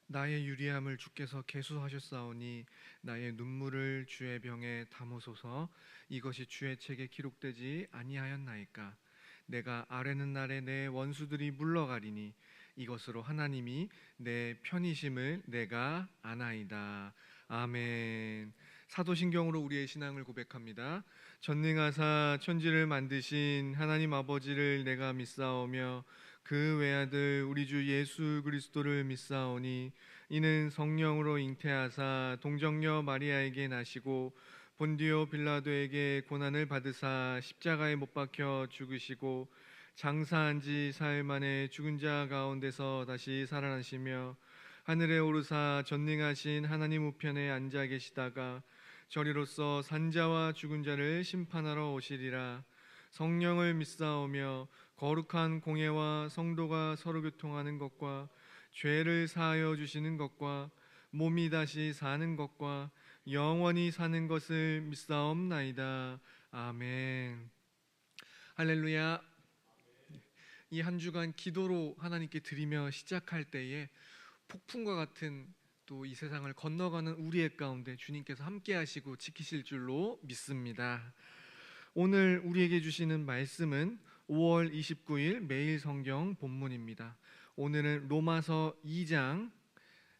나의 유리함을 주께서 계수하셨사오니 나의 눈물을 주의 병에 담으소서. 이것이 주의 책에 기록되지 아니하였나이까. 내가 아뢰는 날에 내 원수들이 물러가리니 이것으로 하나님이 내 편이심을 내가 아나이다. 아멘. 사도신경으로 우리의 신앙을 고백합니다. 전능하사 천지를 만드신 하나님 아버지를 내가 믿사오며 그 외아들 우리 주 예수 그리스도를 믿사오니 이는 성령으로 잉태하사 동정녀 마리아에게 나시고 본디오 빌라도에게 고난을 받으사 십자가에 못 박혀 죽으시고 장사한 지 사흘 만에 죽은 자 가운데서 다시 살아나시며 하늘에 오르사 전능하신 하나님 우편에 앉아 계시다가 저리로서 산자와 죽은 자를 심판하러 오시리라. 성령을 믿사오며 거룩한 공예와 성도가 서로 교통하는 것과 죄를 사하여 주시는 것과 몸이 다시 사는 것과 영원히 사는 것을 믿사옵나이다. 아멘. 할렐루야. 이 한 주간 기도로 하나님께 드리며 시작할 때에 폭풍과 같은 또 이 세상을 건너가는 우리의 가운데 주님께서 함께 하시고 지키실 줄로 믿습니다. 오늘 우리에게 주시는 말씀은 5월 29일 매일 성경 본문입니다. 오늘은 로마서 2장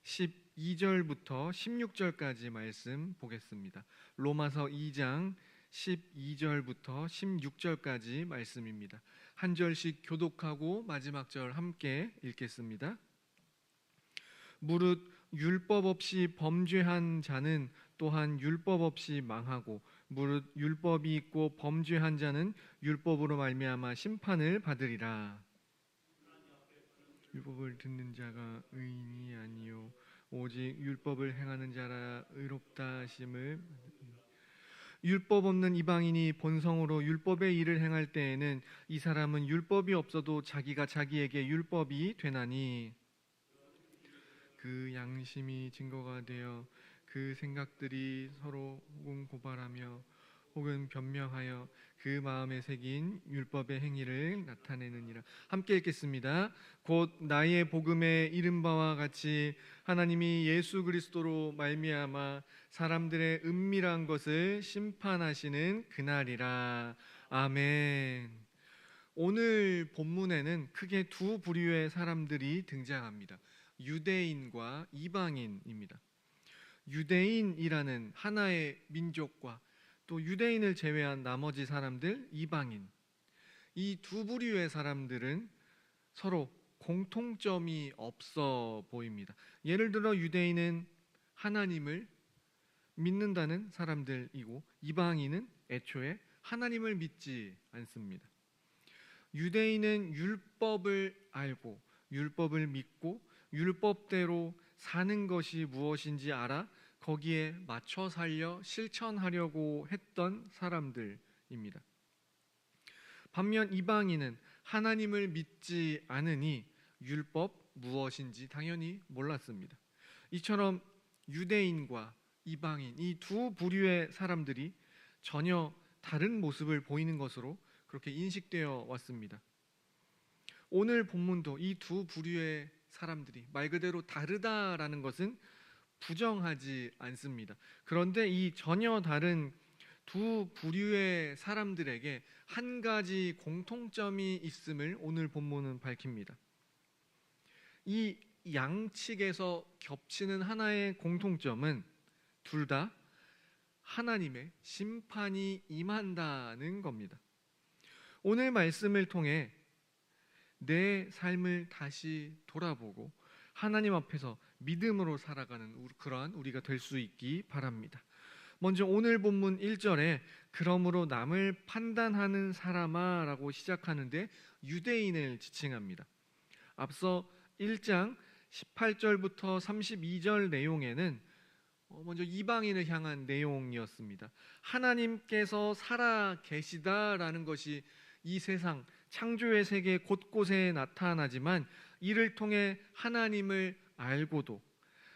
12절부터 16절까지 말씀 보겠습니다. 로마서 2장 12절부터 16절까지 말씀입니다. 한 절씩 교독하고 마지막 절 함께 읽겠습니다. 무릇 율법 없이 범죄한 자는 또한 율법 없이 망하고 무릇 율법이 있고 범죄한 자는 율법으로 말미암아 심판을 받으리라. 율법을 듣는 자가 의인이 아니요 오직 율법을 행하는 자라 의롭다 하심을. 율법 없는 이방인이 본성으로 율법의 일을 행할 때에는 이 사람은 율법이 없어도 자기가 자기에게 율법이 되나니 그 양심이 증거가 되어 그 생각들이 서로 혹은 고발하며 혹은 변명하여 그 마음에 새긴 율법의 행위를 나타내느니라. 함께 읽겠습니다. 곧 나의 복음에 이른 바와 같이 하나님이 예수 그리스도로 말미암아 사람들의 은밀한 것을 심판하시는 그날이라. 아멘. 오늘 본문에는 크게 두 부류의 사람들이 등장합니다. 유대인과 이방인입니다. 유대인이라는 하나의 민족과 또 유대인을 제외한 나머지 사람들, 이방인, 이 두 부류의 사람들은 서로 공통점이 없어 보입니다. 예를 들어 유대인은 하나님을 믿는다는 사람들이고 이방인은 애초에 하나님을 믿지 않습니다. 유대인은 율법을 알고 율법을 믿고 율법대로 사는 것이 무엇인지 알아 거기에 맞춰 살려 실천하려고 했던 사람들입니다. 반면 이방인은 하나님을 믿지 않으니 율법 무엇인지 당연히 몰랐습니다. 이처럼 유대인과 이방인 이 두 부류의 사람들이 전혀 다른 모습을 보이는 것으로 그렇게 인식되어 왔습니다. 오늘 본문도 이 두 부류의 사람들이 말 그대로 다르다라는 것은 부정하지 않습니다. 그런데 이 전혀 다른 두 부류의 사람들에게 한 가지 공통점이 있음을 오늘 본문은 밝힙니다. 이 양측에서 겹치는 하나의 공통점은 둘 다 하나님의 심판이 임한다는 겁니다. 오늘 말씀을 통해 내 삶을 다시 돌아보고 하나님 앞에서 믿음으로 살아가는 그러한 우리가 될 수 있기 바랍니다. 먼저 오늘 본문 1절에 그러므로 남을 판단하는 사람아 라고 시작하는데 유대인을 지칭합니다. 앞서 1장 18절부터 32절 내용에는 먼저 이방인을 향한 내용이었습니다. 하나님께서 살아 계시다라는 것이 이 세상 창조의 세계 곳곳에 나타나지만 이를 통해 하나님을 알고도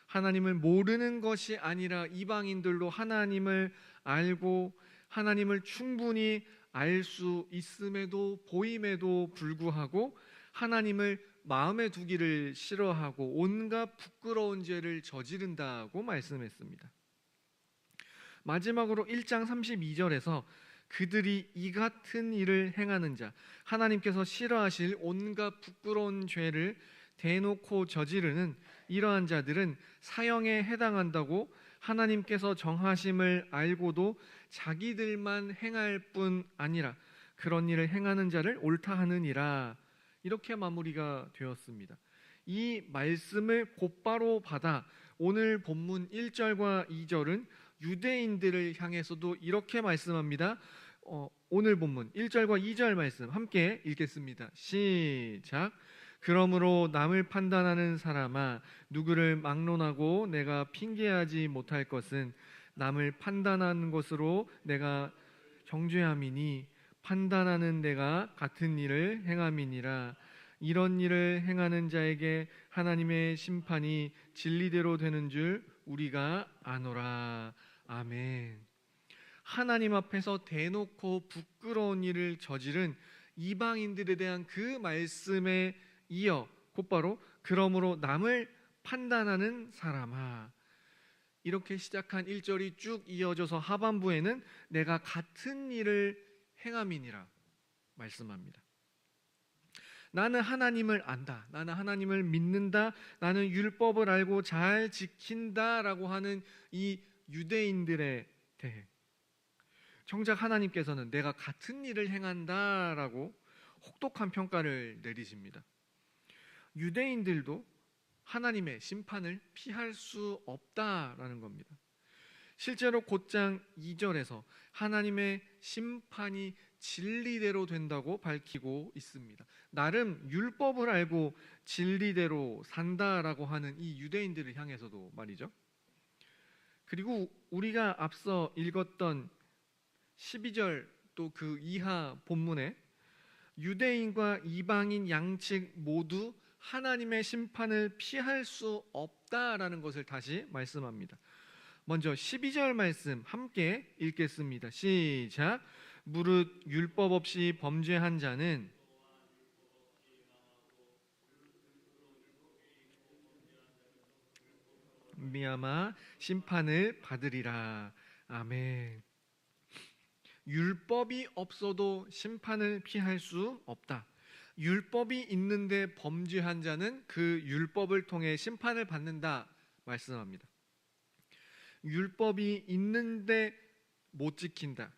하나님을 모르는 것이 아니라 이방인들도 하나님을 알고 하나님을 충분히 알 수 있음에도 보임에도 불구하고 하나님을 마음에 두기를 싫어하고 온갖 부끄러운 죄를 저지른다고 말씀했습니다. 마지막으로 1장 32절에서 그들이 이 같은 일을 행하는 자, 하나님께서 싫어하실 온갖 부끄러운 죄를 대놓고 저지르는 이러한 자들은 사형에 해당한다고 하나님께서 정하심을 알고도 자기들만 행할 뿐 아니라 그런 일을 행하는 자를 옳다 하느니라, 이렇게 마무리가 되었습니다. 이 말씀을 곧바로 받아 오늘 본문 1절과 2절은 유대인들을 향해서도 이렇게 말씀합니다. 오늘 본문 1절과 2절 말씀 함께 읽겠습니다. 시작. 그러므로 남을 판단하는 사람아, 누구를 막론하고 내가 핑계하지 못할 것은 남을 판단하는 것으로 내가 정죄함이니 판단하는 내가 같은 일을 행함이니라. 이런 일을 행하는 자에게 하나님의 심판이 진리대로 되는 줄 우리가 아노라. 아멘. 하나님 앞에서 대놓고 부끄러운 일을 저지른 이방인들에 대한 그 말씀에 이어 곧바로 그러므로 남을 판단하는 사람아, 이렇게 시작한 1절이 쭉 이어져서 하반부에는 내가 같은 일을 행함이니라 말씀합니다. 나는 하나님을 안다, 나는 하나님을 믿는다, 나는 율법을 알고 잘 지킨다라고 하는 이 유대인들에 대해 정작 하나님께서는 내가 같은 일을 행한다라고 혹독한 평가를 내리십니다. 유대인들도 하나님의 심판을 피할 수 없다라는 겁니다. 실제로 곧장 2절에서 하나님의 심판이 진리대로 된다고 밝히고 있습니다. 나름 율법을 알고 진리대로 산다라고 하는 이 유대인들을 향해서도 말이죠. 그리고 우리가 앞서 읽었던 12절 또 그 이하 본문에 유대인과 이방인 양측 모두 하나님의 심판을 피할 수 없다라는 것을 다시 말씀합니다. 먼저 12절 말씀 함께 읽겠습니다. 시작. 무릇 율법 없이 범죄한 자는 미야마 심판을 받으리라. 아멘. 율법이 없어도 심판을 피할 수 없다. 율법이 있는데 범죄한 자는 그 율법을 통해 심판을 받는다 말씀합니다. 율법이 있는데 못 지킨다,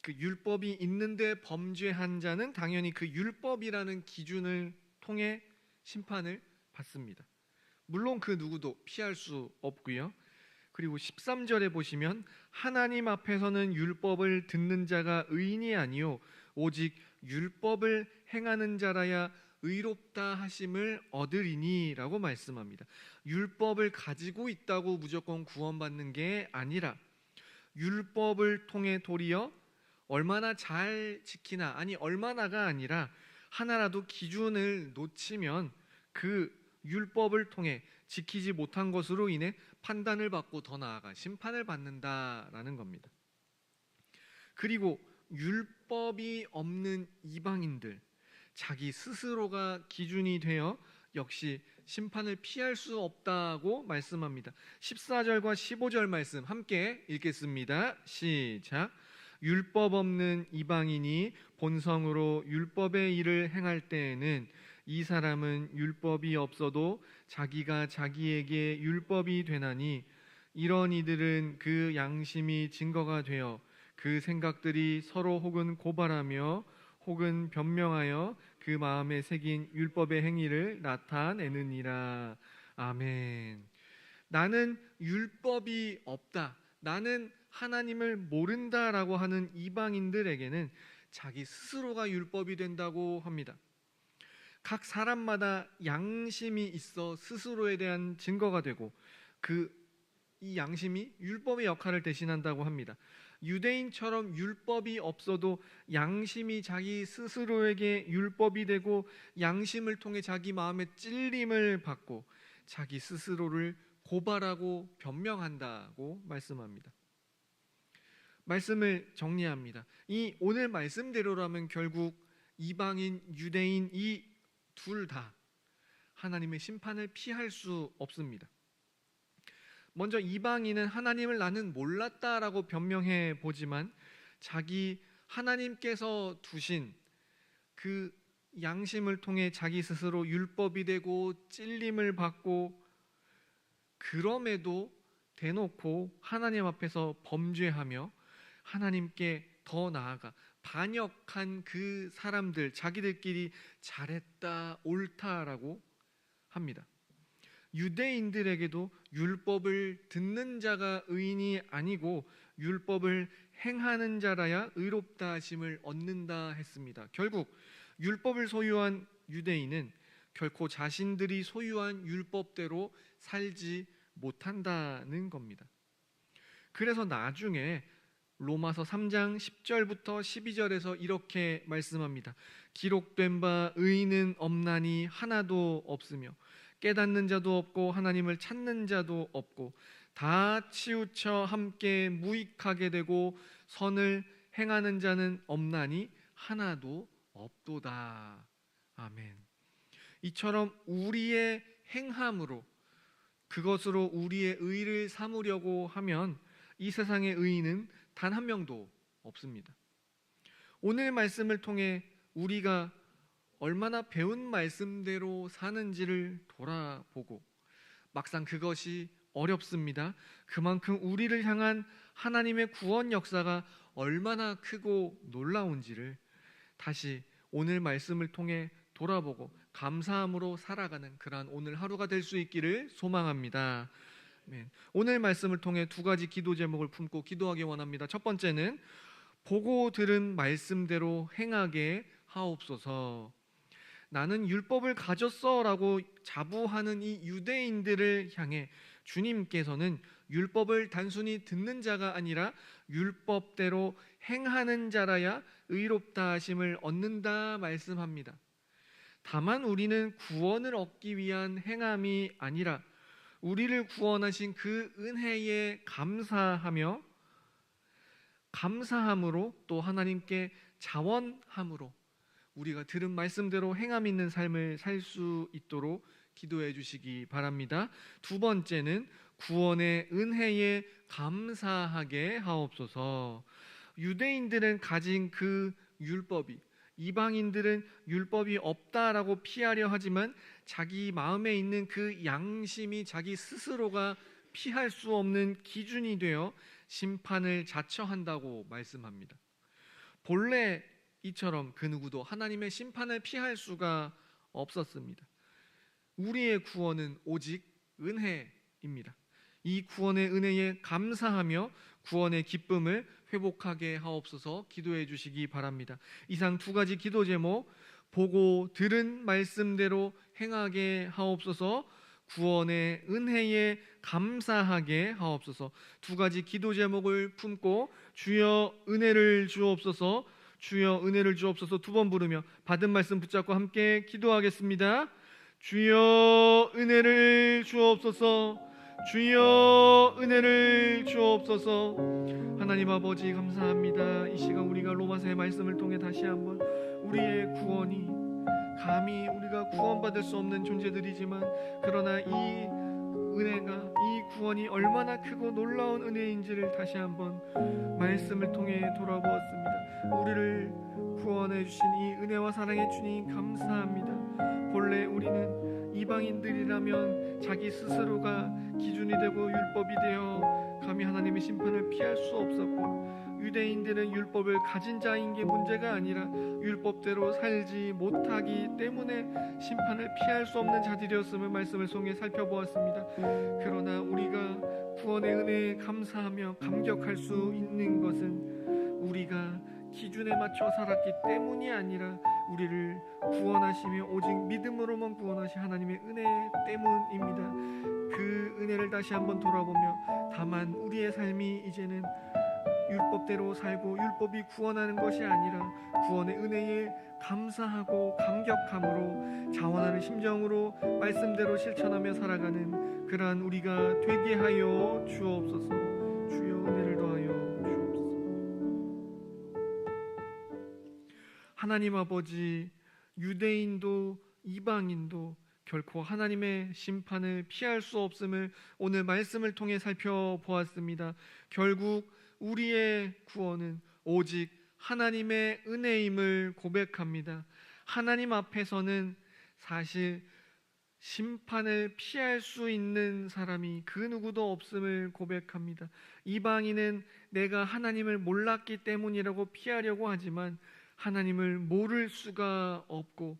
그 율법이 있는데 범죄한 자는 당연히 그 율법이라는 기준을 통해 심판을 받습니다. 물론 그 누구도 피할 수 없고요. 그리고 13절에 보시면 하나님 앞에서는 율법을 듣는 자가 의인이 아니요 오직 율법을 행하는 자라야 의롭다 하심을 얻으리니 라고 말씀합니다. 율법을 가지고 있다고 무조건 구원받는 게 아니라 율법을 통해 도리어 얼마나 잘 지키나, 아니 얼마나가 아니라 하나라도 기준을 놓치면 그 율법을 통해 지키지 못한 것으로 인해 판단을 받고 더 나아가 심판을 받는다라는 겁니다. 그리고 율법이 없는 이방인들, 자기 스스로가 기준이 되어 역시 심판을 피할 수 없다고 말씀합니다. 14절과 15절 말씀 함께 읽겠습니다. 시작. 율법 없는 이방인이 본성으로 율법의 일을 행할 때에는 이 사람은 율법이 없어도 자기가 자기에게 율법이 되나니 이런 이들은 그 양심이 증거가 되어 그 생각들이 서로 혹은 고발하며 혹은 변명하여 그 마음에 새긴 율법의 행위를 나타내느니라. 아멘. 나는 율법이 없다, 나는 하나님을 모른다라고 하는 이방인들에게는 자기 스스로가 율법이 된다고 합니다. 각 사람마다 양심이 있어 스스로에 대한 증거가 되고 이 양심이 율법의 역할을 대신한다고 합니다. 유대인처럼 율법이 없어도 양심이 자기 스스로에게 율법이 되고 양심을 통해 자기 마음의 찔림을 받고 자기 스스로를 고발하고 변명한다고 말씀합니다. 말씀을 정리합니다. 이 오늘 말씀대로라면 결국 이방인, 유대인 이 둘 다 하나님의 심판을 피할 수 없습니다. 먼저 이방인은 하나님을 나는 몰랐다라고 변명해 보지만 자기 하나님께서 두신 그 양심을 통해 자기 스스로 율법이 되고 찔림을 받고 그럼에도 대놓고 하나님 앞에서 범죄하며 하나님께 더 나아가 반역한 그 사람들, 자기들끼리 잘했다, 옳다라고 합니다. 유대인들에게도 율법을 듣는 자가 의인이 아니고 율법을 행하는 자라야 의롭다 하심을 얻는다 했습니다. 결국 율법을 소유한 유대인은 결코 자신들이 소유한 율법대로 살지 못한다는 겁니다. 그래서 나중에 로마서 3장 10절부터 12절에서 이렇게 말씀합니다. 기록된 바 의인은 없나니 하나도 없으며 깨닫는 자도 없고 하나님을 찾는 자도 없고 다 치우쳐 함께 무익하게 되고 선을 행하는 자는 없나니 하나도 없도다. 아멘. 이처럼 우리의 행함으로 그것으로 우리의 의를 삼으려고 하면 이 세상의 의인은 단 한 명도 없습니다. 오늘 말씀을 통해 우리가 얼마나 배운 말씀대로 사는지를 돌아보고 막상 그것이 어렵습니다. 그만큼 우리를 향한 하나님의 구원 역사가 얼마나 크고 놀라운지를 다시 오늘 말씀을 통해 돌아보고 감사함으로 살아가는 그러한 오늘 하루가 될 수 있기를 소망합니다. 오늘 말씀을 통해 두 가지 기도 제목을 품고 기도하기 원합니다. 첫 번째는 보고 들은 말씀대로 행하게 하옵소서. 나는 율법을 가졌어 라고 자부하는 이 유대인들을 향해 주님께서는 율법을 단순히 듣는 자가 아니라 율법대로 행하는 자라야 의롭다 하심을 얻는다 말씀합니다. 다만 우리는 구원을 얻기 위한 행함이 아니라 우리를 구원하신 그 은혜에 감사함으로 또 하나님께 자원함으로 우리가 들은 말씀대로 행함 있는 삶을 살 수 있도록 기도해 주시기 바랍니다. 두 번째는 구원의 은혜에 감사하게 하옵소서. 유대인들은 가진 그 율법이 이방인들은 율법이 없다라고 피하려 하지만 자기 마음에 있는 그 양심이 자기 스스로가 피할 수 없는 기준이 되어 심판을 자처한다고 말씀합니다. 본래 이처럼 그 누구도 하나님의 심판을 피할 수가 없었습니다. 우리의 구원은 오직 은혜입니다. 이 구원의 은혜에 감사하며 구원의 기쁨을 회복하게 하옵소서 기도해 주시기 바랍니다. 이상 두 가지 기도 제목, 보고 들은 말씀대로 행하게 하옵소서, 구원의 은혜에 감사하게 하옵소서. 두 가지 기도 제목을 품고 주여 은혜를 주옵소서, 주여 은혜를 주옵소서 두 번 부르며 받은 말씀 붙잡고 함께 기도하겠습니다. 주여 은혜를 주옵소서, 주여 은혜를 주옵소서. 하나님 아버지 감사합니다. 이 시간 우리가 로마서의 말씀을 통해 다시 한번 우리의 구원이 감히 우리가 구원받을 수 없는 존재들이지만 그러나 이 은혜가 이 구원이 얼마나 크고 놀라운 은혜인지를 다시 한번 말씀을 통해 돌아보았습니다. 우리를 구원해 주신 이 은혜와 사랑의 주님 감사합니다. 본래 우리는 이방인들이라면 자기 스스로가 기준이 되고 율법이 되어 감히 하나님의 심판을 피할 수 없었고 유대인들은 율법을 가진 자인 게 문제가 아니라 율법대로 살지 못하기 때문에 심판을 피할 수 없는 자들이었음을 말씀을 통해 살펴보았습니다. 그러나 우리가 구원의 은혜에 감사하며 감격할 수 있는 것은 우리가 기준에 맞춰 살았기 때문이 아니라 우리를 구원하시며 오직 믿음으로만 구원하신 하나님의 은혜 때문입니다. 그 은혜를 다시 한번 돌아보며 다만 우리의 삶이 이제는 율법대로 살고 율법이 구원하는 것이 아니라 구원의 은혜에 감사하고 감격함으로 자원하는 심정으로 말씀대로 실천하며 살아가는 그러한 우리가 되게 하여 주옵소서. 주여 은혜를 더하여 주옵소서. 하나님 아버지, 유대인도 이방인도 결코 하나님의 심판을 피할 수 없음을 오늘 말씀을 통해 살펴보았습니다. 결국 우리의 구원은 오직 하나님의 은혜임을 고백합니다. 하나님 앞에서는 사실 심판을 피할 수 있는 사람이 그 누구도 없음을 고백합니다. 이방인은 내가 하나님을 몰랐기 때문이라고 피하려고 하지만 하나님을 모를 수가 없고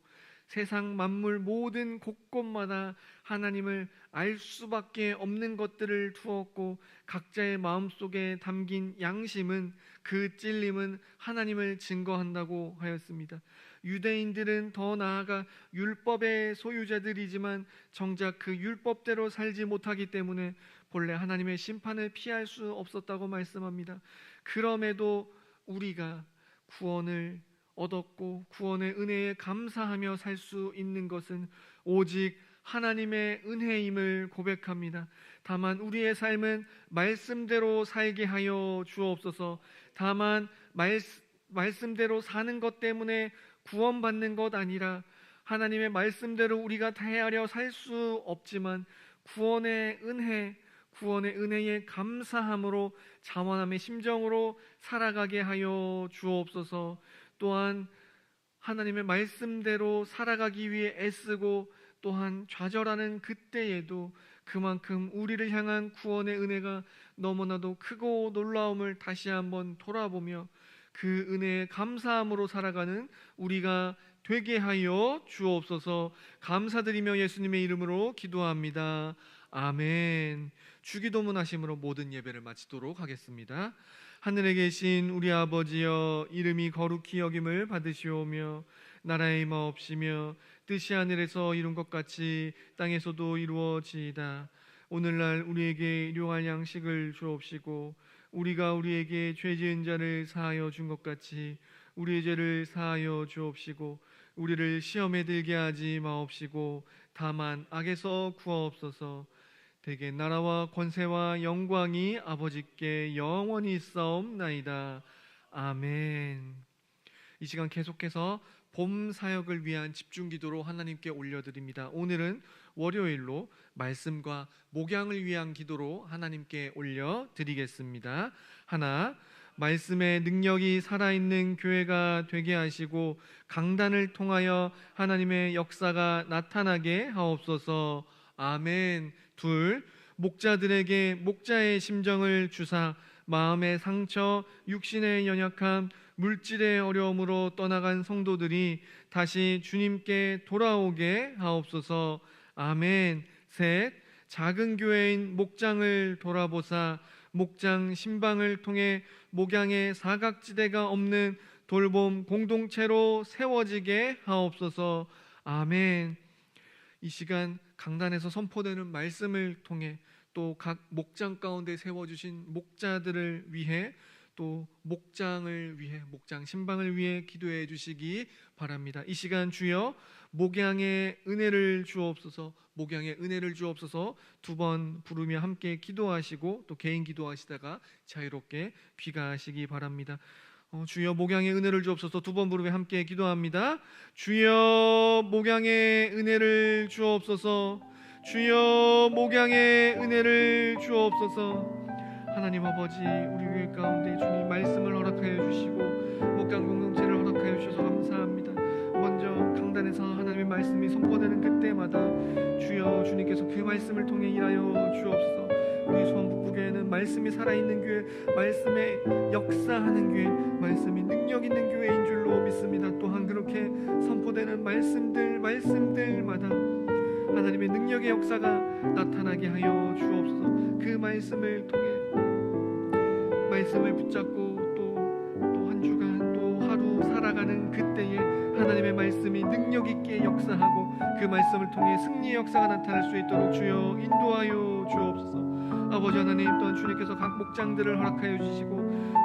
세상 만물 모든 곳곳마다 하나님을 알 수밖에 없는 것들을 두었고 각자의 마음속에 담긴 양심은 그 찔림은 하나님을 증거한다고 하였습니다. 유대인들은 더 나아가 율법의 소유자들이지만 정작 그 율법대로 살지 못하기 때문에 본래 하나님의 심판을 피할 수 없었다고 말씀합니다. 그럼에도 우리가 구원을 얻었고 구원의 은혜에 감사하며 살 수 있는 것은 오직 하나님의 은혜임을 고백합니다. 다만 우리의 삶은 말씀대로 살게 하여 주옵소서. 다만 말씀대로 사는 것 때문에 구원받는 것 아니라 하나님의 말씀대로 우리가 헤아려 살 수 없지만 구원의 은혜에 감사함으로 자원함의 심정으로 살아가게 하여 주옵소서. 또한 하나님의 말씀대로 살아가기 위해 애쓰고 또한 좌절하는 그때에도 그만큼 우리를 향한 구원의 은혜가 너무나도 크고 놀라움을 다시 한번 돌아보며 그 은혜에 감사함으로 살아가는 우리가 되게 하여 주옵소서. 감사드리며 예수님의 이름으로 기도합니다. 아멘. 주기도문 하심으로 모든 예배를 마치도록 하겠습니다. 하늘에 계신 우리 아버지여, 이름이 거룩히 여김을 받으시오며 나라의 임하옵시며 뜻이 하늘에서 이룬 것 같이 땅에서도 이루어지이다. 오늘날 우리에게 일용할 양식을 주옵시고 우리가 우리에게 죄 지은 자를 사하여 준 것 같이 우리의 죄를 사하여 주옵시고 우리를 시험에 들게 하지 마옵시고 다만 악에서 구하옵소서. 대개 나라와 권세와 영광이 아버지께 영원히 있사옵나이다. 아멘. 이 시간 계속해서 봄 사역을 위한 집중 기도로 하나님께 올려드립니다. 오늘은 월요일로 말씀과 목양을 위한 기도로 하나님께 올려드리겠습니다. 하나, 말씀의 능력이 살아있는 교회가 되게 하시고 강단을 통하여 하나님의 역사가 나타나게 하옵소서. 아멘. 둘, 목자들에게 목자의 심정을 주사 마음의 상처, 육신의 연약함, 물질의 어려움으로 떠나간 성도들이 다시 주님께 돌아오게 하옵소서. 아멘. 셋, 작은 교회인 목장을 돌아보사 목장 신방을 통해 목양의 사각지대가 없는 돌봄 공동체로 세워지게 하옵소서. 아멘. 이 시간 강단에서 선포되는 말씀을 통해 또 각 목장 가운데 세워주신 목자들을 위해 또 목장을 위해 목장 신방을 위해 기도해 주시기 바랍니다. 이 시간 주여 목양의 은혜를 주옵소서. 목양의 은혜를 주옵소서. 두 번 부르며 함께 기도하시고 또 개인 기도하시다가 자유롭게 귀가하시기 바랍니다. 주여 목양의 은혜를 주옵소서. 두 번 부르며 함께 기도합니다. 주여 목양의 은혜를 주옵소서. 주여 목양의 은혜를 주옵소서. 하나님 아버지, 우리 교회 가운데 주님 말씀을 허락하여 주시고 목장 공동체를 허락하여 주셔서 감사합니다. 먼저 강단에서 하나님의 말씀이 선포되는 그때마다 주여 주님께서 그 말씀을 통해 일하여 주옵소서. 우리 수원북부교회는 말씀이 살아있는 교회, 말씀의 역사하는 교회, 말씀이 능력 있는 교회인 줄로 믿습니다. 또한 그렇게 선포되는 말씀들마다 하나님의 능력의 역사가 나타나게 하여 주옵소서. 그 말씀을 통해 말씀을 붙잡고 또 한 주간 또 하루 살아가는 그때에 하나님의 말씀이 능력 있게 역사하고 그 말씀을 통해 승리의 역사가 나타날 수 있도록 주여 인도하여 주옵소서. 아버지 하나님, 또한 주님께서 각 목장들을 허락하여 주시고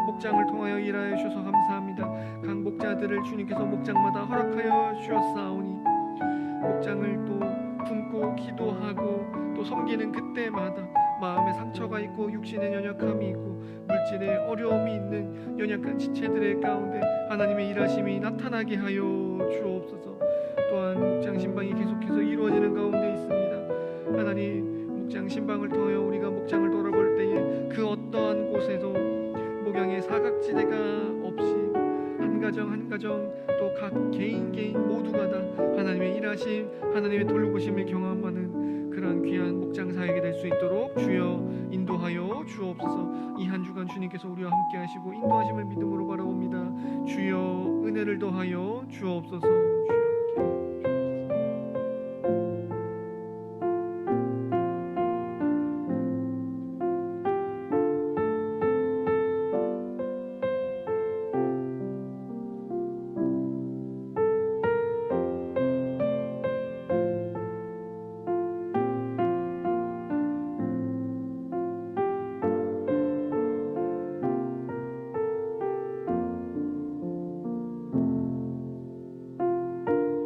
목장을 통하여 일하여 주셔서 감사합니다. 각 목자들을 주님께서 목장마다 허락하여 주셨사오니 목장을 또 품고 기도하고 또 섬기는 그때마다 마음에 상처가 있고 육신의 연약함이 있고 물질의 어려움이 있는 연약한 지체들의 가운데 하나님의 일하심이 나타나게 하여 주옵소서. 또한 목장 신방이 계속해서 이루어지는 가운데 있습니다. 하나님, 목장 신방을 통하여 우리가 목장을 돌아볼 때에 그 어떠한 곳에도 목양의 사각지대가 없이 한 가정 한 가정 또 각 개인 모두가 다 하나님의 일하심, 하나님의 돌보심을 경험하는 그러한 귀한 목장 사역이 될 수 있도록 주여 인도하여 주옵소서. 이 한 주간 주님께서 우리와 함께 하시고 인도하심을 믿음으로 바라봅니다. 주여 은혜를 더하여 주옵소서.